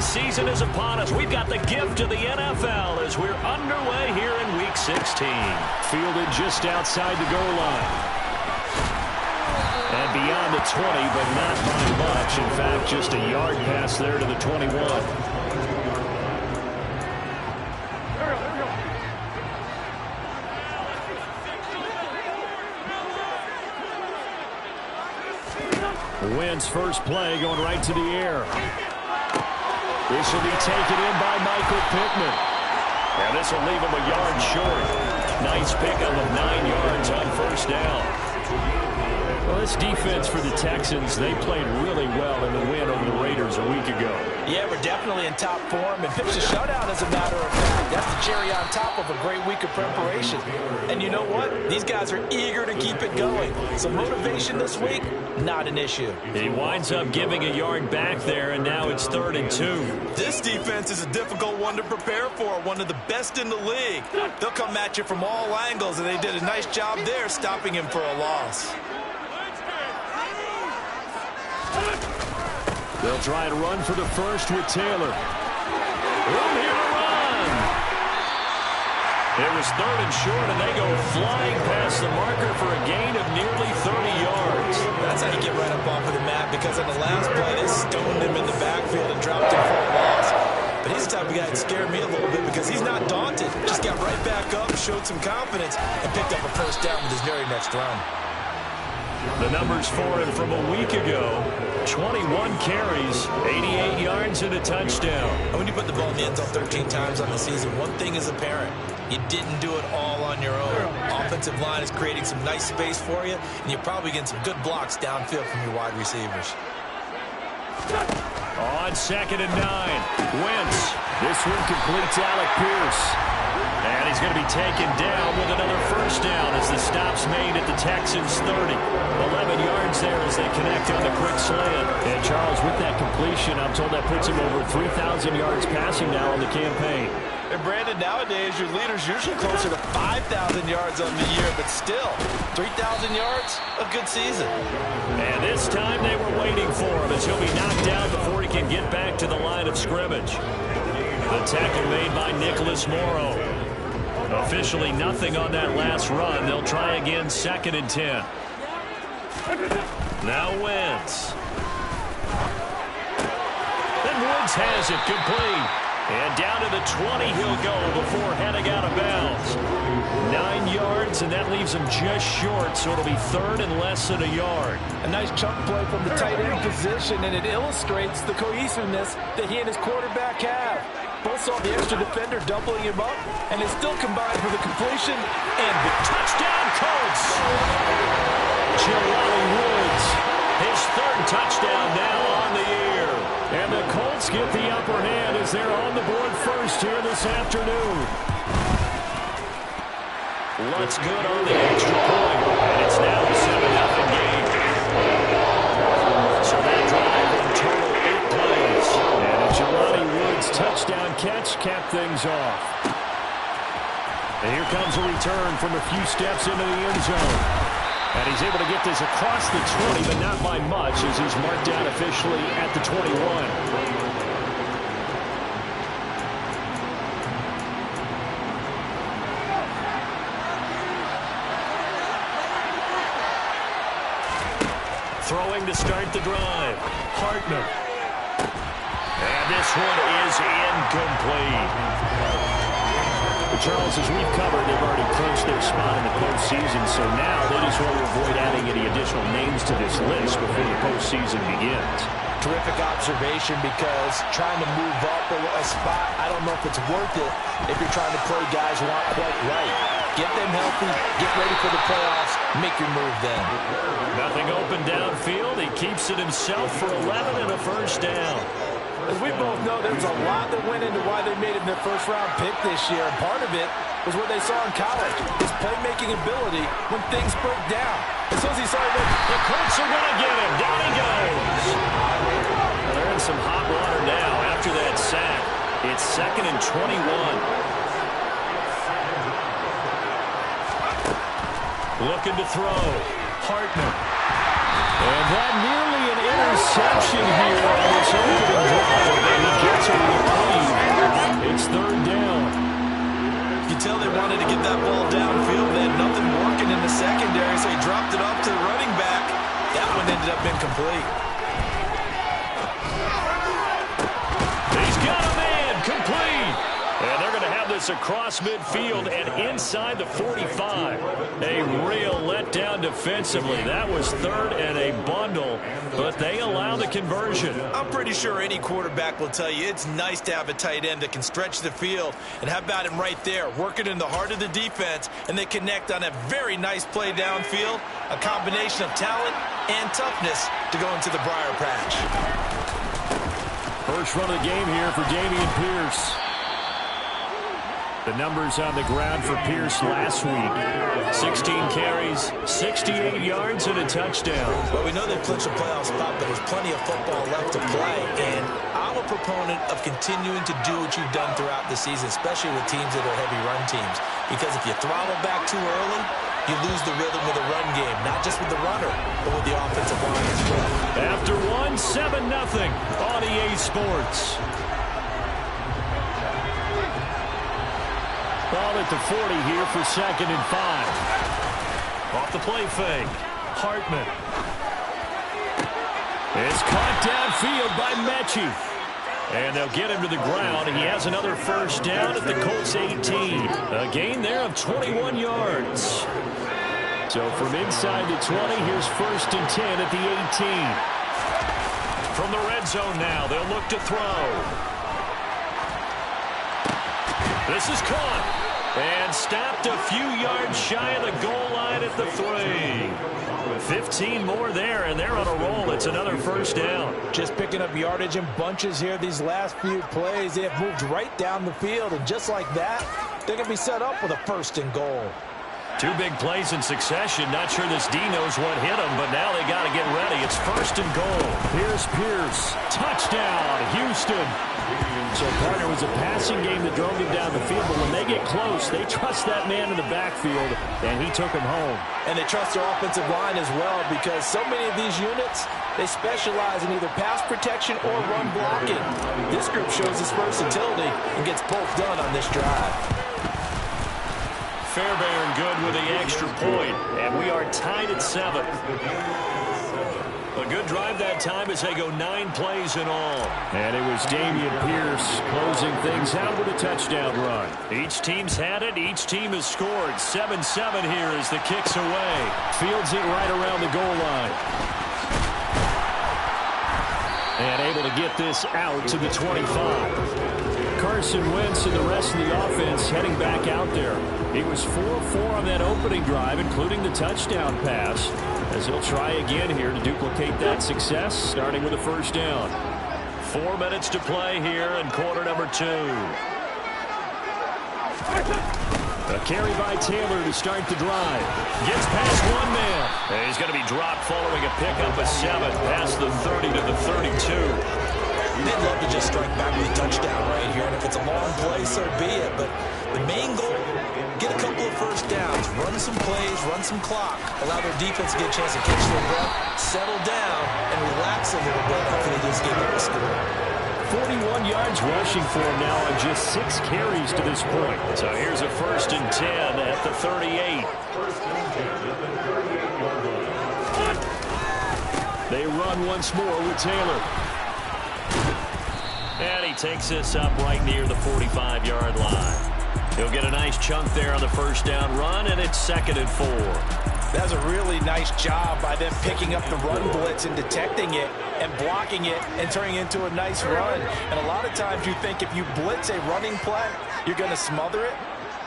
season is upon us. We've got the gift of the NFL as we're underway here in Week 16. Fielded just outside the goal line. And beyond the 20, but not by much. In fact, just a yard pass there to the 21. Wentz first play going right to the air. This will be taken in by Michael Pittman. And this will leave him a yard short. Nice pickup of 9 yards on first down. Well, this defense for the Texans, they played really well in the win over the Raiders a week ago. Yeah, we're definitely in top form and pitched a shutout as a matter of fact. That's the cherry on top of a great week of preparation. And you know what? These guys are eager to keep it going. So motivation this week, not an issue. He winds up giving a yard back there, and now it's 3rd and 2. This defense is a difficult one to prepare for, one of the best in the league. They'll come at you from all angles, and they did a nice job there stopping him for a loss. They'll try and run for the first with Taylor. Room here to run. It was 3rd and short, and they go flying past the marker for a gain of nearly 30 yards. That's how you get right up off of the mat, because on the last play, they stoned him in the backfield and dropped him for a loss. But he's the type of guy that scared me a little bit because he's not daunted. Just got right back up, showed some confidence, and picked up a first down with his very next run. The numbers for him from a week ago: 21 carries, 88 yards, and a touchdown. And when you put the ball in the end zone 13 times on the season, one thing is apparent. You didn't do it all on your own. Offensive line is creating some nice space for you, and you're probably getting some good blocks downfield from your wide receivers. On 2nd and 9, Wentz. This one complete to Alec Pierce. And he's going to be taken down with another first down as the stop's made at the Texans' 30. 11 yards there as they connect on the quick slant. And Charles, with that completion, I'm told that puts him over 3,000 yards passing now on the campaign. And Brandon, nowadays your leader's usually closer to 5,000 yards on the year, but still, 3,000 yards, a good season. And this time they were waiting for him as he'll be knocked down before he can get back to the line of scrimmage. The tackle made by Nicholas Morrow. Officially nothing on that last run. They'll try again, 2nd and 10. Now Wentz. Then Woods has it complete. And down to the 20 he'll go before heading out of bounds. 9 yards, and that leaves him just short, so it'll be 3rd and less than a yard. A nice chunk play from the tight end position, and it illustrates the cohesiveness that he and his quarterback have. Both saw the extra defender doubling him up, and it still combined for the completion and the touchdown, Colts! Jelani Woods, his 3rd touchdown now on the year. And the Colts get the upper hand as they're on the board first here this afternoon. Looks good on the extra point, and it's now a 7-0 game. So that drive in total 8 plays. And a Jelani Woods touchdown catch capped things off. And here comes a return from a few steps into the end zone. And he's able to get this across the 20, but not by much, as he's marked down officially at the 21. Throwing to start the drive, Hartman. And this one is incomplete. Charles, as we've covered, they've already clinched their spot in the postseason, so now they just want to avoid adding any additional names to this list before the postseason begins. Terrific observation, because trying to move up a spot, I don't know if it's worth it if you're trying to play guys who aren't quite right. Get them healthy, get ready for the playoffs, make your move then. Nothing open downfield. He keeps it himself for 11 and a first down. As we both know, there's a lot that went into why they made him their first-round pick this year, and part of it was what they saw in college, his playmaking ability when things broke down. As soon as he saw it, the Colts are going to get him. Down he goes. Well, they're in some hot water now after that sack. It's 2nd and 21. Looking to throw. Hartman. And that nearly an interception here on this opening drive. And he gets a complete. He's got a man complete. And they're going to have this across midfield and inside the 45. A real letdown defensively. That was third and a bundle, but they allow the conversion. I'm pretty sure any quarterback will tell you it's nice to have a tight end that can stretch the field. And how about him right there, working in the heart of the defense, and they connect on a very nice play downfield. A combination of talent and toughness to go into the briar patch. First run of the game here for Dameon Pierce. The numbers on the ground for Pierce last week. 16 carries, 68 yards, and a touchdown. Well, we know they clinched a playoff spot, but there's plenty of football left to play. And I'm a proponent of continuing to do what you've done throughout the season, especially with teams that are heavy run teams. Because if you throttle back too early, you lose the rhythm of the run game, not just with the runner, but with the offensive line as well. After 7-0 on EA Sports. Ball at the 40 here for 2nd and 5. Off the play fake. Hartman. It's caught downfield by Mechie. And they'll get him to the ground. He has another first down at the Colts 18. A gain there of 21 yards. So from inside the 20, here's 1st and 10 at the 18. From the red zone now, they'll look to throw. This is caught. And stopped a few yards shy of the goal line at the 3. 15 more there, and they're on a roll. It's another first down. Just picking up yardage in bunches here these last few plays. They have moved right down the field, and just like that, they're going to be set up with a 1st and goal. 2 big plays in succession. Not sure this D knows what hit him, but now they got to get ready. It's 1st and goal. Here's Pierce. Touchdown, Houston. So, partner, was a passing game that drove him down the field, but when they get close, they trust that man in the backfield, and he took him home. And they trust their offensive line as well, because so many of these units, they specialize in either pass protection or run blocking. This group shows its versatility and gets both done on this drive. Fairbairn good with the extra point, and we are tied at 7. A good drive that time as they go 9 plays in all. And it was Dameon Pierce closing things out with a touchdown run. Each team's had it. Each team has scored. 7-7 here as the kick's away. Fields it right around the goal line. And able to get this out to the 25. Carson Wentz and the rest of the offense heading back out there. He was 4-4 on that opening drive, including the touchdown pass, as he'll try again here to duplicate that success, starting with a first down. 4 minutes to play here in quarter number 2. A carry by Taylor to start the drive. Gets past one man. And he's going to be dropped following a pickup of 7 past the 30 to the 32. They'd love to just strike back with a touchdown right here, and if it's a long play, so be it. But the main goal, get a couple of first downs, run some plays, run some clock, allow their defense to get a chance to catch their breath, settle down, and relax a little bit after they just give up a score. 41 yards rushing for him now on just 6 carries to this point. So here's a 1st and 10 at the 38. They run once more with Taylor. And he takes this up right near the 45-yard line. He'll get a nice chunk there on the first down run, and it's 2nd and 4. That's a really nice job by them picking up the run blitz and detecting it and blocking it and turning it into a nice run. And a lot of times you think if you blitz a running play, you're going to smother it.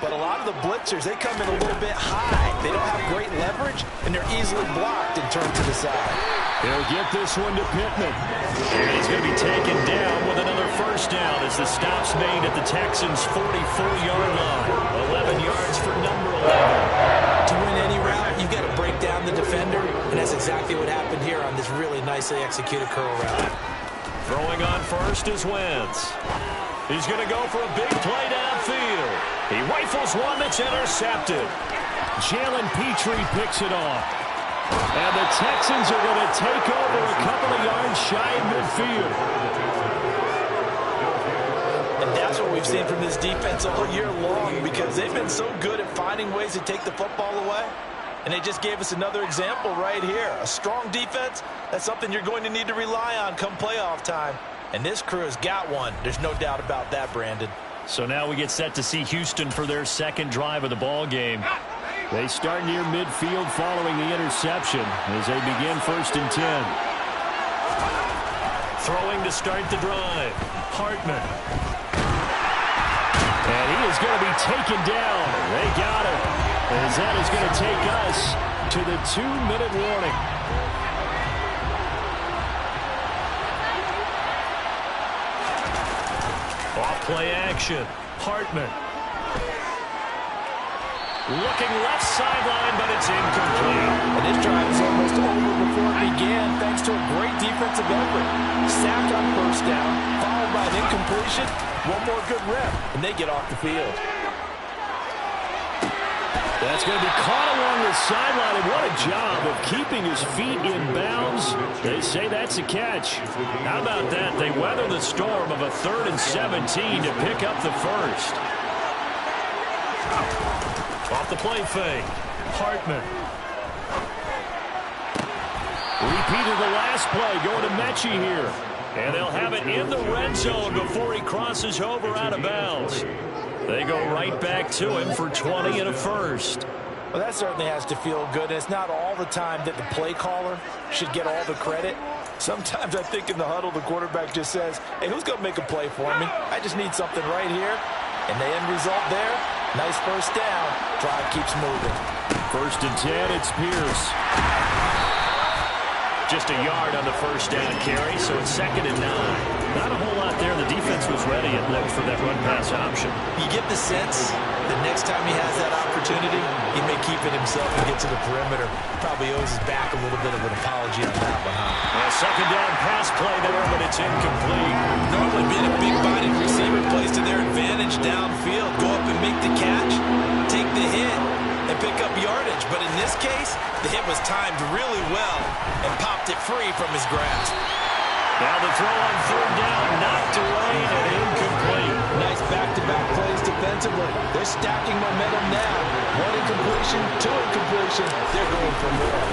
But a lot of the blitzers, they come in a little bit high. They don't have great leverage, and they're easily blocked and turned to the side. He'll get this one to Pittman. And he's going to be taken down with another first down as the stop's made at the Texans' 44-yard line. 11 yards for number 11. To win any route, you've got to break down the defender, and that's exactly what happened here on this really nicely executed curl route. Throwing on first is Wentz. He's going to go for a big play downfield. He rifles one that's intercepted. Jalen Petrie picks it off. And the Texans are going to take over a couple of yards shy of midfield. And that's what we've seen from this defense all year long, because they've been so good at finding ways to take the football away. And they just gave us another example right here. A strong defense, that's something you're going to need to rely on come playoff time. And this crew has got one. There's no doubt about that, Brandon. So now we get set to see Houston for their second drive of the ball game. They start near midfield following the interception as they begin 1st and 10. Throwing to start the drive. Hartman. And he is going to be taken down. They got him. As that is going to take us to the 2-minute warning. Off play action. Hartman. Looking left sideline, but it's incomplete. And this drive is almost over before it began thanks to a great defensive effort. Sack on 1st down, followed by an incompletion. One more good rep, and they get off the field. That's going to be caught along the sideline, and what a job of keeping his feet in bounds. They say that's a catch. How about that? They weather the storm of a 3rd and 17 to pick up the first. Off the play fake. Hartman. Repeated the last play, going to Mechie here. And they'll have it in the red zone before he crosses over out of bounds. They go right back to him for 20 and a first. Well, that certainly has to feel good. It's not all the time that the play caller should get all the credit. Sometimes I think in the huddle, the quarterback just says, hey, who's going to make a play for me? I just need something right here. And the end result there, nice 1st down. Drive keeps moving. 1st and 10, it's Pierce. Just a yard on the 1st down carry, so it's 2nd and 9. Not a whole lot there. The defense was ready and looked for that run-pass option. You get the sense that next time he has that opportunity, he may keep it himself and get to the perimeter. Probably owes his back a little bit of an apology on that one, huh? A 2nd down pass play there, but it's incomplete. Normally being a big-bodied receiver plays to their advantage downfield. Go up and make the catch, take the hit, and pick up yardage. But in this case, the hit was timed really well and popped it free from his grasp. Now the throw on 3rd down, knocked away and incomplete. Nice back-to-back plays defensively. They're stacking momentum now. 1 incompletion, 2 incompletion. They're going for more.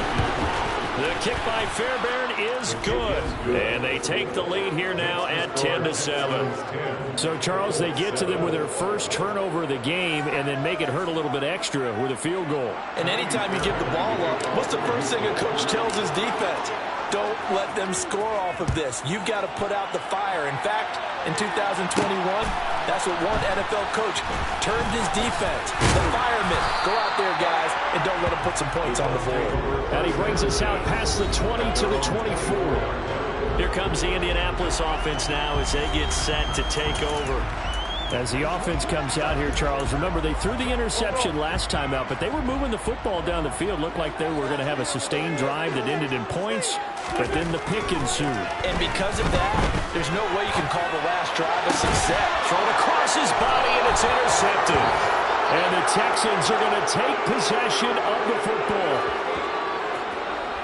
The kick by Fairbairn is good. And they take the lead here now at 10-7. So, Charles, they get to them with their first turnover of the game and then make it hurt a little bit extra with a field goal. And anytime you give the ball up, what's the first thing a coach tells his defense? Don't let them score off of this. You've got to put out the fire. In fact, in 2021, that's what one NFL coach termed his defense. The firemen. Go out there, guys, and don't let them put some points on the board. And he brings us out past the 20 to the 24. Here comes the Indianapolis offense now as they get set to take over. As the offense comes out here, Charles, remember they threw the interception last time out, but they were moving the football down the field. Looked like they were going to have a sustained drive that ended in points, but then the pick ensued. And because of that, there's no way you can call the last drive a success. Thrown across his body, and it's intercepted. And the Texans are going to take possession of the football.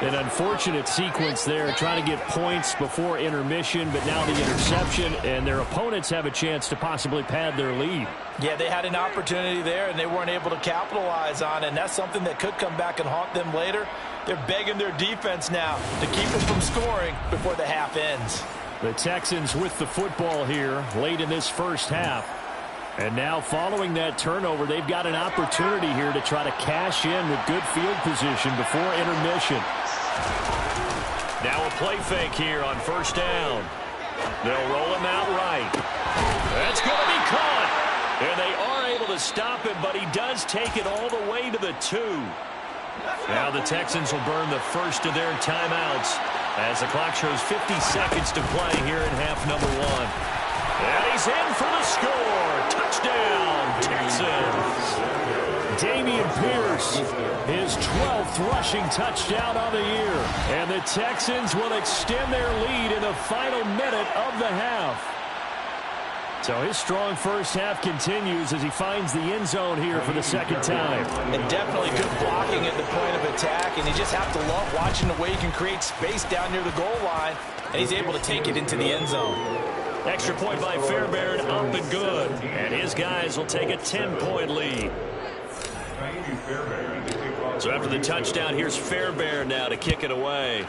An unfortunate sequence there, trying to get points before intermission, but now the interception, and their opponents have a chance to possibly pad their lead. Yeah, they had an opportunity there, and they weren't able to capitalize on it, and that's something that could come back and haunt them later. They're begging their defense now to keep them from scoring before the half ends. The Texans with the football here late in this first half. And now following that turnover, they've got an opportunity here to try to cash in with good field position before intermission. Now a play fake here on 1st down. They'll roll him out right. That's going to be caught. And they are able to stop him, but he does take it all the way to the 2. Now the Texans will burn the first of their timeouts as the clock shows 50 seconds to play here in half number 1. And he's in for the score. Touchdown, Texans. Dameon Pierce, his 12th rushing touchdown on the year. And the Texans will extend their lead in the final minute of the half. So his strong first half continues as he finds the end zone here for the second time. And definitely good blocking at the point of attack, and you just have to love watching the way he can create space down near the goal line, and he's able to take it into the end zone. Extra point by Fairbairn, up and good. And his guys will take a 10-point lead. So after the touchdown, here's Fairbairn now to kick it away.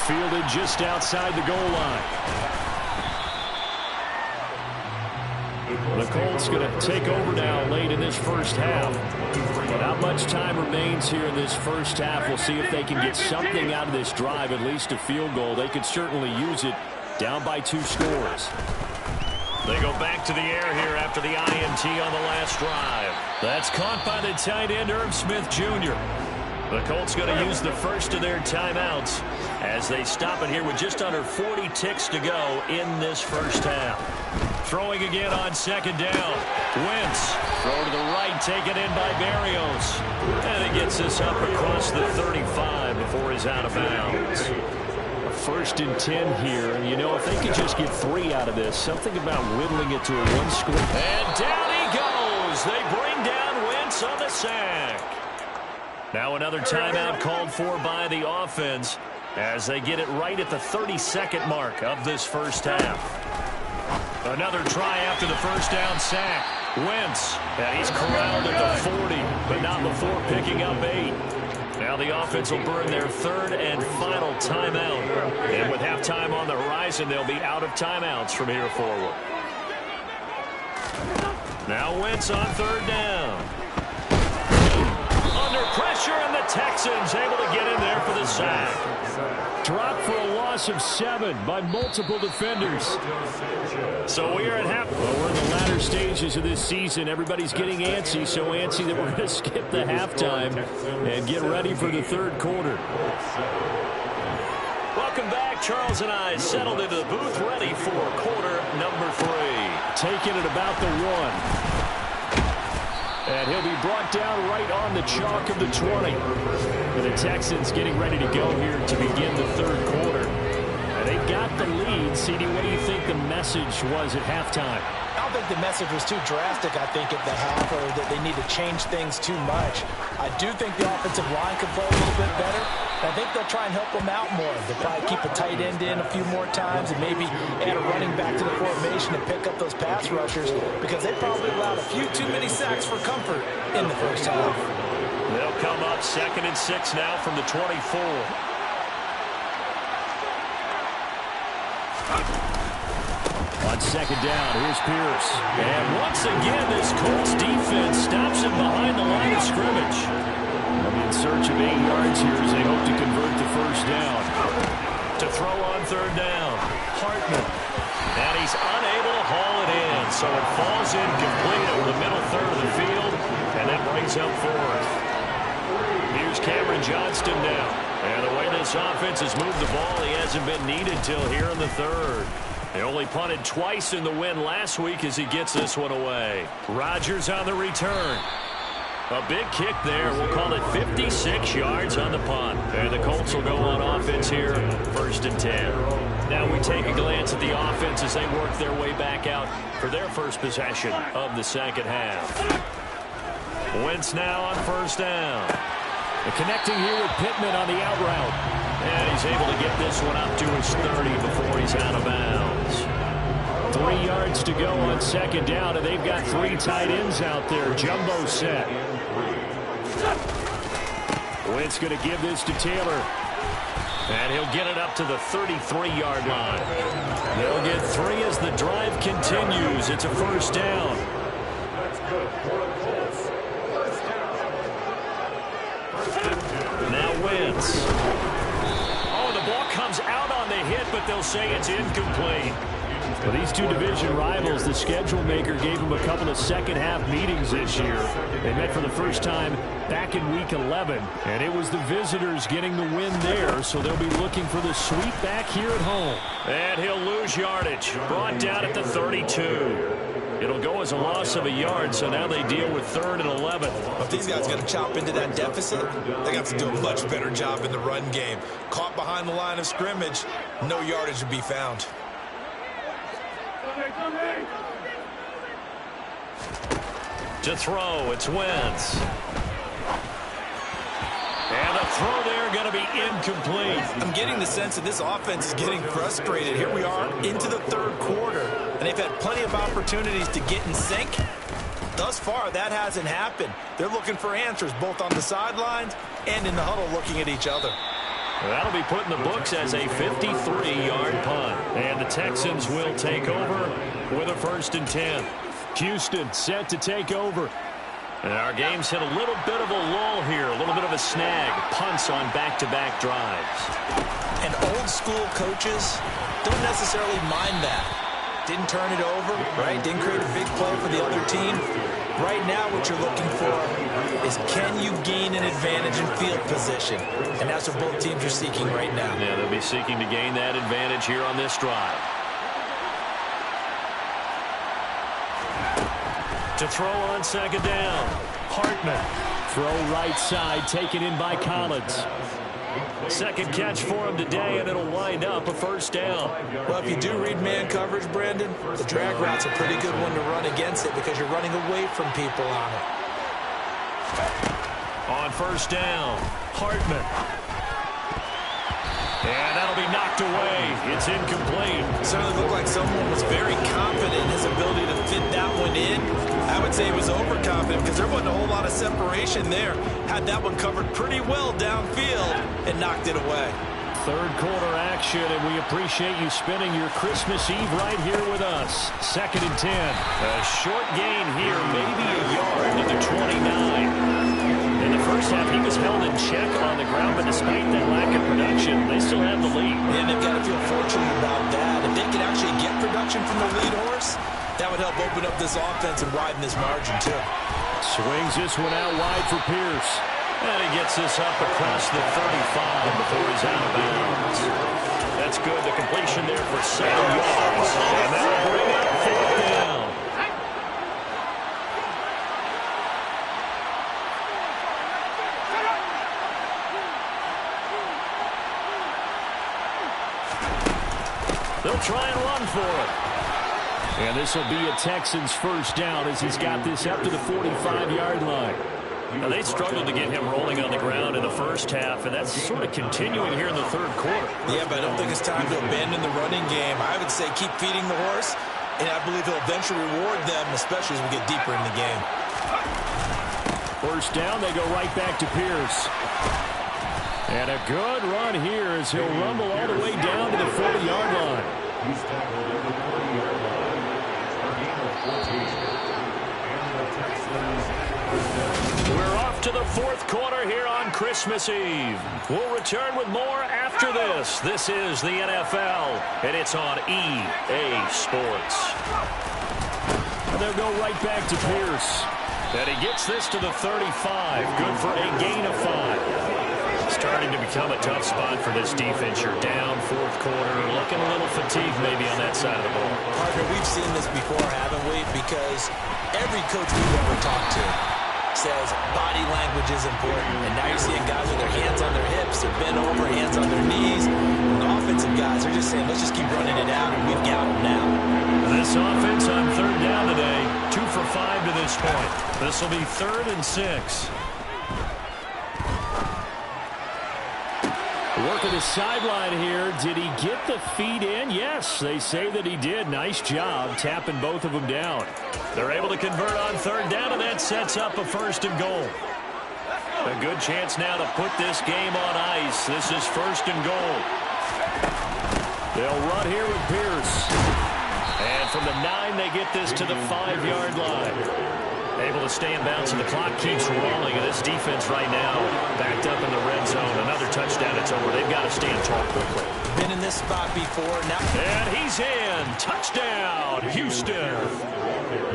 Fielded just outside the goal line. The Colts going to take over now late in this first half. Not much time remains here in this first half. We'll see if they can get something out of this drive, at least a field goal. They could certainly use it, down by 2 scores. They go back to the air here after the INT on the last drive. That's caught by the tight end, Irv Smith Jr. The Colts going to use the first of their timeouts as they stop it here with just under 40 ticks to go in this first half. Throwing again on second down. Wentz. Throw to the right, taken in by Berrios. And he gets this up across the 35 before he's out of bounds. A 1st and 10 here. And, you know, if they could just get 3 out of this, something about whittling it to a 1-score. And down he goes. They bring down Wentz on the sack. Now another timeout called for by the offense as they get it right at the 32nd mark of this first half. Another try after the first down sack. Wentz, and he's corralled at the 40, but not before picking up 8. Now the offense will burn their 3rd and final timeout. And with halftime on the horizon, they'll be out of timeouts from here forward. Now Wentz on 3rd down. Under pressure, and the Texans able to get in there for the sack. Dropped for a loss of 7 by multiple defenders. So we are at half. Well, we're in the latter stages of this season. Everybody's getting antsy, so antsy that we're going to skip the halftime and get ready for the 3rd quarter. Welcome back. Charles and I settled into the booth, ready for quarter number 3. Taking it about the 1. And he'll be brought down right on the chalk of the 20. And the Texans getting ready to go here to begin the 3rd quarter. And they've got the lead. CD, what do you think the message was at halftime? I don't think the message was too drastic, I think, at the half, or that they need to change things too much. I do think the offensive line could play a little bit better. I think they'll try and help them out more. They'll probably keep a tight end in a few more times and maybe add a running back to the formation and pick up those pass rushers, because they probably allowed a few too many sacks for comfort in the first half. They'll come up 2nd and 6 now from the 24. On 2nd down, here's Pierce. And once again, this Colts defense stops him behind the line of scrimmage. In search of 8 yards here as they hope to convert the first down. To throw on 3rd down, Hartman. And he's unable to haul it in, so it falls incomplete over the middle 3rd of the field, and that brings up 4th. Here's Cameron Johnston now. And the way this offense has moved the ball, he hasn't been needed till here in the 3rd. They only punted twice in the win last week as he gets this one away. Rodgers on the return. A big kick there. We'll call it 56 yards on the punt. And the Colts will go on offense here, 1st and 10. Now we take a glance at the offense as they work their way back out for their first possession of the 2nd half. Wentz now on 1st down. Connecting here with Pittman on the out route. And he's able to get this one up to his 30 before he's out of bounds. 3 yards to go on 2nd down, and they've got 3 tight ends out there. Jumbo set. Wentz going to give this to Taylor. And he'll get it up to the 33-yard line. They'll get 3 as the drive continues. It's a 1st down. Now Wentz. Oh, the ball comes out on the hit, but they'll say it's incomplete. Well, these two division rivals, the schedule maker gave them a couple of second-half meetings this year. They met for the first time back in Week 11, and it was the visitors getting the win there, so they'll be looking for the sweep back here at home. And he'll lose yardage, brought down at the 32. It'll go as a loss of a yard, so now they deal with 3rd and 11. If these guys are going to chop into that deficit, they got to do a much better job in the run game. Caught behind the line of scrimmage, no yardage to be found. To throw, it's Wentz. And the throw there going to be incomplete. I'm getting the sense that this offense is getting frustrated. Here we are into the 3rd quarter, and they've had plenty of opportunities to get in sync, Thus far, that hasn't happened. They're looking for answers both on the sidelines and in the huddle looking at each other. That'll be put in the books as a 53-yard punt. And the Texans will take over with a 1st and 10. Houston set to take over. And our game's hit a little bit of a lull here, a little bit of a snag. Punts on back-to-back drives. And old school coaches don't necessarily mind that. Didn't turn it over, right? Didn't create a big play for the other team. Right now what you're looking for is can you gain an advantage in field position? And that's what both teams are seeking right now. Yeah, they'll be seeking to gain that advantage here on this drive. To throw on 2nd down. Hartman. Throw right side, taken in by Collins. 2nd catch for him today, and it'll wind up a 1st down. Well, if you do read man coverage, Brandon, the drag route's a pretty good one to run against it because you're running away from people on it. On 1st down, Hartman. And that'll be knocked away. It's incomplete. Certainly looked like someone was very confident in his ability to fit that one in. I would say he was overconfident because there wasn't a whole lot of separation there. Had that one covered pretty well downfield and knocked it away. 3rd quarter action, and we appreciate you spending your Christmas Eve right here with us. 2nd and 10. A short gain here, maybe a yard to the 29. In the first half, he was held in check on the ground, but despite that lack of production, they still have the lead. And they've got to feel fortunate about that. If they can actually get production from the lead horse, that would help open up this offense and widen this margin, too. Swings this one out wide for Pierce. And he gets this up across the 35 before he's out of bounds. That's good. The completion there for 7 yards. And that'll bring up 4th down. They'll try and run for it. And this will be a Texans 1st down as he's got this up to the 45-yard line. Now, they struggled to get him rolling on the ground in the first half, and that's sort of continuing here in the 3rd quarter. Yeah, but I don't think it's time to abandon the running game. I would say keep feeding the horse, and I believe he'll eventually reward them, especially as we get deeper in the game. 1st down, they go right back to Pierce. And a good run here as he'll rumble all the way down to the 40-yard line. We're off to the 4th quarter here on Christmas Eve. We'll return with more after this. This is the NFL, and it's on EA Sports. And they'll go right back to Pierce. And he gets this to the 35. Good for a gain of 5. Starting to become a tough spot for this defense. You're down 4th quarter, looking a little fatigued maybe on that side of the ball. Partner, we've seen this before, haven't we? Because every coach we've ever talked to says body language is important. And now you're seeing guys with their hands on their hips, they're bent over, hands on their knees. And the offensive guys are just saying, let's just keep running it out, and we've got them now. This offense on 3rd down today, 2 for 5 to this point. This will be 3rd and 6. Working the sideline here. Did he get the feet in? Yes, they say that he did. Nice job tapping both of them down. They're able to convert on 3rd down, and that sets up a 1st and goal. A good chance now to put this game on ice. This is 1st and goal. They'll run here with Pierce. And from the 9, they get this to the 5-yard line. Able to stay in bounds, and the clock keeps rolling. And this defense right now backed up in the red zone. Another touchdown, it's over. They've got to stand tall quickly. Been in this spot before. Now. And he's in. Touchdown, Houston.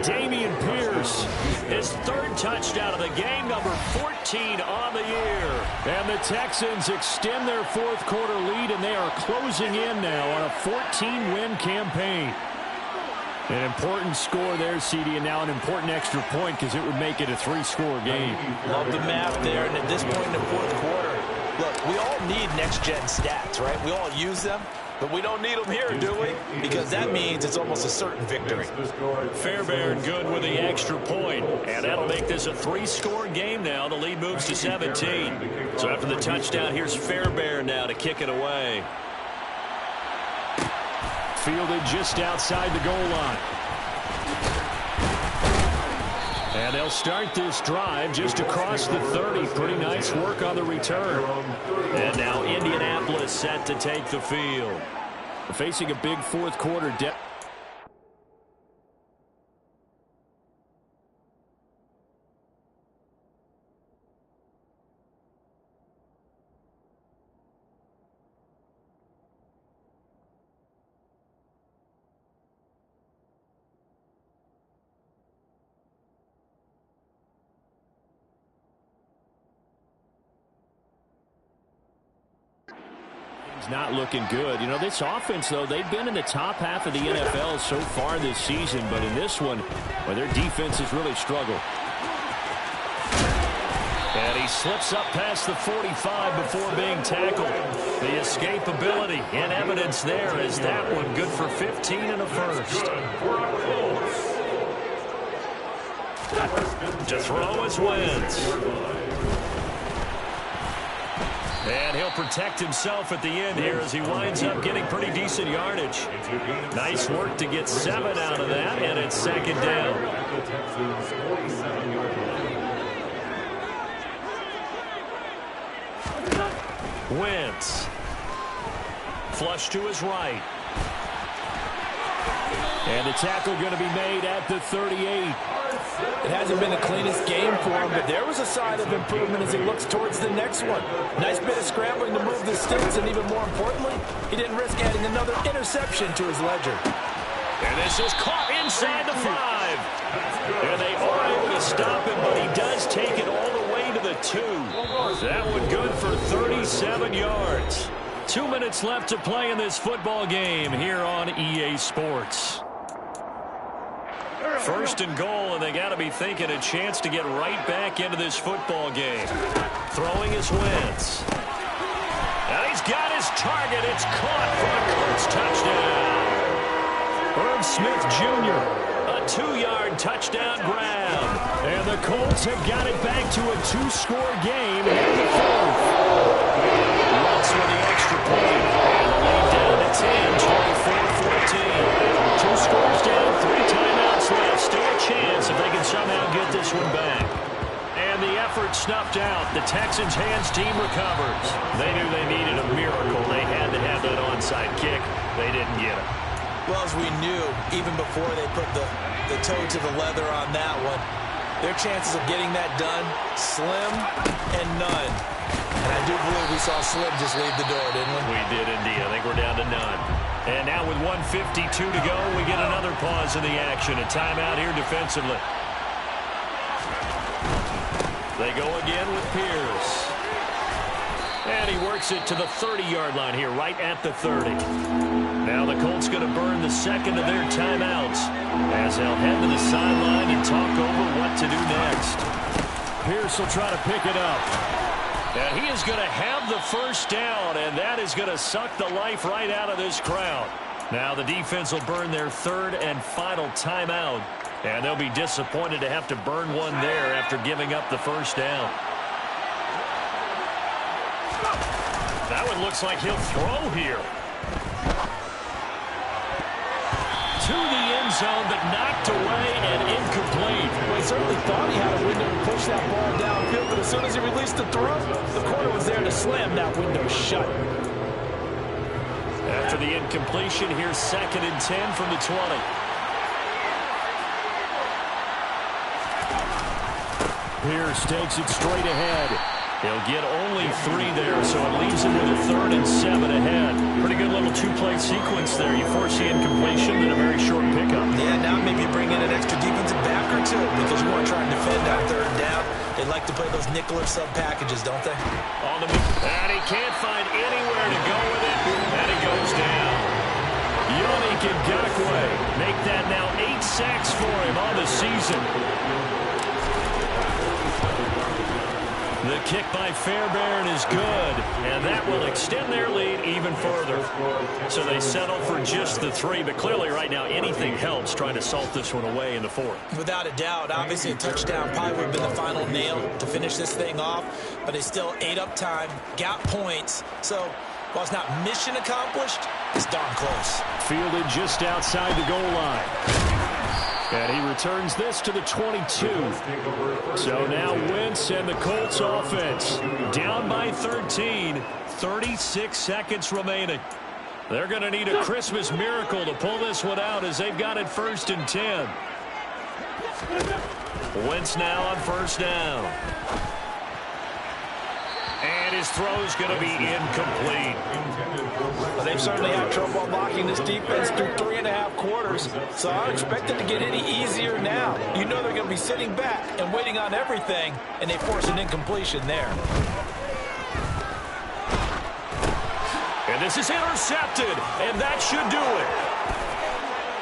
Dameon Pierce, his 3rd touchdown of the game, number 14 on the year. And the Texans extend their 4th quarter lead, and they are closing in now on a 14-win campaign. An important score there, CD, and now an important extra point because it would make it a 3-score game. Love the math there, and at this point in the 4th quarter, look, we all need next-gen stats, right? We all use them, but we don't need them here, do we? Because that means it's almost a certain victory. Fairbairn good with the extra point, and that'll make this a 3-score game now. The lead moves to 17. So after the touchdown, here's Fairbairn now to kick it away. Fielded just outside the goal line. And they'll start this drive just across the 30. Pretty nice work on the return. And now Indianapolis set to take the field. Facing a big fourth quarter depth. Not looking good. You know, this offense, though, they've been in the top half of the NFL so far this season, but in this one, well, their defense has really struggled. And he slips up past the 45 before being tackled. The escapability in evidence there is that one good for 15 and a first. To throw is Wentz. And he'll protect himself at the end here as he winds up getting pretty decent yardage. Nice work to get 7 out of that, and it's second down. Wentz. Flush to his right. And the tackle going to be made at the 38. It hasn't been the cleanest game for him, but there was a sign of improvement as he looks towards the next one. Nice bit of scrambling to move the sticks, and even more importantly, he didn't risk adding another interception to his ledger. And this is caught inside the 5. And they are able to stop him, but he does take it all the way to the 2. That one good for 37 yards. 2 minutes left to play in this football game here on EA Sports. First and goal, and they got to be thinking a chance to get right back into this football game. Throwing is Wentz. And he's got his target. It's caught for a Colts touchdown. Irv Smith Jr., a 2-yard touchdown grab. And the Colts have got it back to a 2-score game in the fourth. Wentz with the extra point. And the lead down to 10, 24-14. 2 scores down, 3 timeouts left. Still a chance if they can somehow get this one back. And the effort snuffed out. The Texans' hands team recovers. They knew they needed a miracle. They had to have that onside kick. They didn't get it. Well, as we knew, even before they put the toe to the leather on that one, their chances of getting that done, slim and none. And I do believe we saw Slim just leave the door, didn't we? We did indeed. I think we're down to none. And now with 1:52 to go, we get another pause in the action. A timeout here defensively. They go again with Pierce. And he works it to the 30-yard line here, right at the 30. Now the Colts going to burn the second of their timeouts as they'll head to the sideline and talk over what to do next. Pierce will try to pick it up. And he is going to have the first down, and that is going to suck the life right out of this crowd. Now the defense will burn their third and final timeout, and they'll be disappointed to have to burn one there after giving up the first down. That one looks like he'll throw here. To the end zone, but knocked away and incomplete. Well, he certainly thought he had a window to push that ball downfield, but as soon as he released the throw, the corner was there to slam that window shut. After the incompletion, here's 2nd and 10 from the 20. Pierce takes it straight ahead. He'll get only 3 there, so it leaves him with a 3rd and 7 ahead. Pretty good little 2-play sequence there. You force the incompletion, then a very short pickup. Yeah, now maybe bring in an extra defensive back or two because you want to try and defend that 3rd down. They like to play those nickel or sub packages, don't they? On the move, and he can't find anywhere to go with it, and it goes down. Yannick Ngakoue make that now 8 sacks for him on the season. The kick by Fairbairn is good, and that will extend their lead even further. So they settle for just the 3, but clearly right now anything helps trying to salt this one away in the 4th. Without a doubt, obviously a touchdown probably would have been the final nail to finish this thing off, but they still ate up time, got points. So while it's not mission accomplished, it's darn close. Fielded just outside the goal line. And he returns this to the 22. So now Wentz and the Colts offense down by 13. 36 seconds remaining. They're going to need a Christmas miracle to pull this one out as they've got it 1st and 10. Wentz now on 1st down. And his throw's going to be incomplete. Well, they've certainly had trouble blocking this defense through 3.5 quarters, so I don't expect it to get any easier now. You know they're going to be sitting back and waiting on everything, and they force an incompletion there. And this is intercepted, and that should do it.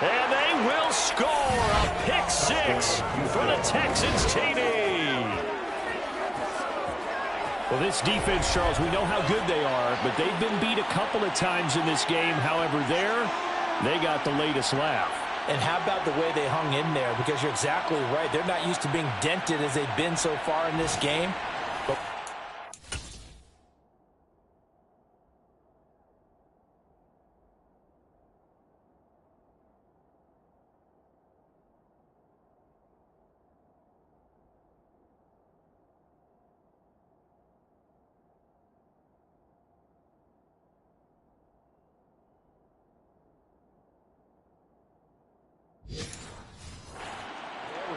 And they will score a pick 6 for the Texans TD. Well, this defense, Charles, we know how good they are, but they've been beat a couple of times in this game. However, they got the latest laugh. And how about the way they hung in there? Because you're exactly right. They're not used to being dented as they've been so far in this game.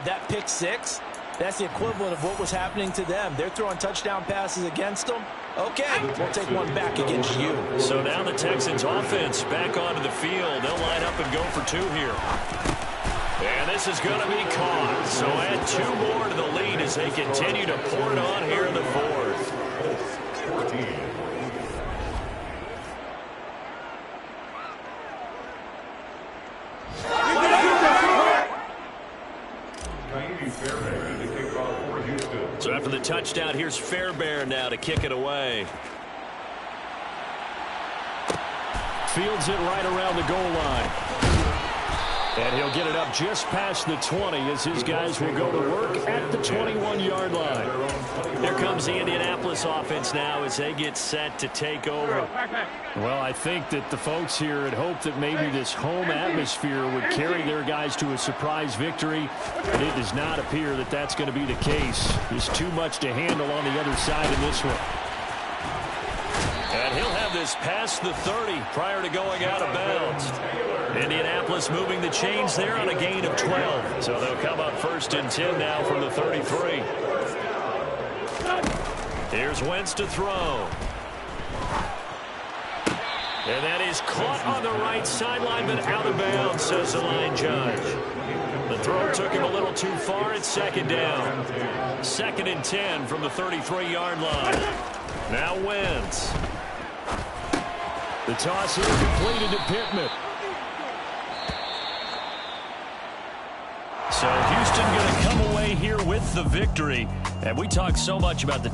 That pick 6, that's the equivalent of what was happening to them. They're throwing touchdown passes against them. Okay, we'll take one back against you. So now the Texans offense back onto the field. They'll line up and go for 2 here. And this is going to be caught. So add 2 more to the lead as they continue to pour it on here in the 4th. So after the touchdown, here's Fairbairn now to kick it away. Fields it right around the goal line. And he'll get it up just past the 20 as his guys will go to work at the 21-yard line. Here comes the Indianapolis offense now as they get set to take over. Well, I think that the folks here had hoped that maybe this home atmosphere would carry their guys to a surprise victory, but it does not appear that that's going to be the case. There's too much to handle on the other side in this one. And he'll have this past the 30 prior to going out of bounds. Indianapolis moving the chains there on a gain of 12. So they'll come up 1st and 10 now from the 33. Here's Wentz to throw. And that is caught on the right sideline, but out of bounds, says the line judge. The throw took him a little too far at 2nd down. 2nd and 10 from the 33-yard line. Now Wentz. The toss here completed to Pittman. So Houston going to come away here with the victory. And we talked so much about the